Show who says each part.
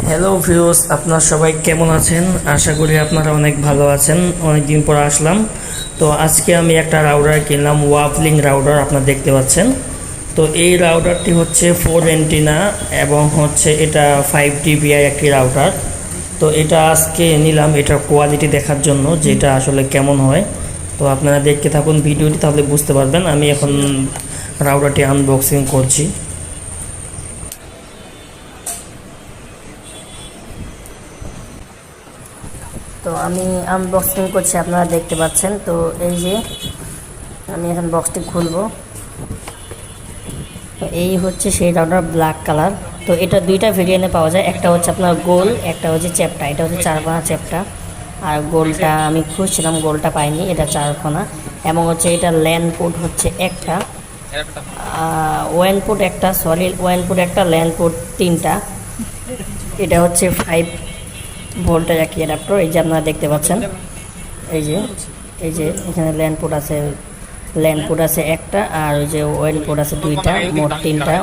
Speaker 1: Hello views, আপনারা সবাই কেমন আছেন? আশা করি আপনারা অনেক ভালো আছেন। অনেক দিন পর আসলাম। তো আজকে আমি একটা রাউটার কিনলাম, ওয়াফলিং রাউটার আপনারা দেখতে পাচ্ছেন। তো এই রাউটারটি হচ্ছে 4 অ্যান্টিনা এবং হচ্ছে এটা 5 dBi একটি রাউটার। তো এটা আজকে নিলাম এটার কোয়ালিটি দেখার জন্য, যে এটা আসলে কেমন হয়। তো আপনারা দেখতে থাকুন ভিডিওটি, তাহলে বুঝতে পারবেন। আমি এখন রাউটারটি আনবক্সিং করছি। তো আমি আনবক্সিং করছি, আপনারা দেখতে পাচ্ছেন। তো এই যে আমি এখন বক্সটি খুলবো। তো এই হচ্ছে সেই রাউটার, ব্ল্যাক কালার। তো এটা দুইটা ভেরিয়েন্টে পাওয়া যায়, একটা হচ্ছে আপনার গোল, একটা হচ্ছে চ্যাপ্টা। এটা হচ্ছে 4 কোণা চ্যাপ্টা, আর গোলটা আমি খুঁজছিলাম, গোলটা পাইনি, এটা 4 কোণা। এবং হচ্ছে এটা ল্যান্ড পোর্ট হচ্ছে একটা, ওয়ান পোর্ট একটা, সরি ওয়ান পোর্ট একটা, ল্যান্ড পোর্ট 3টা। এটা হচ্ছে 5 ভোল্টের একটি অ্যাডাপ্টার। এই যে আপনারা দেখতে পাচ্ছেন, এই যে এখানে ল্যান্ড পোর্ট আছে একটা, আর ওই যে ওয়েল পোর্ট আছে 2টা, মোট 3টা।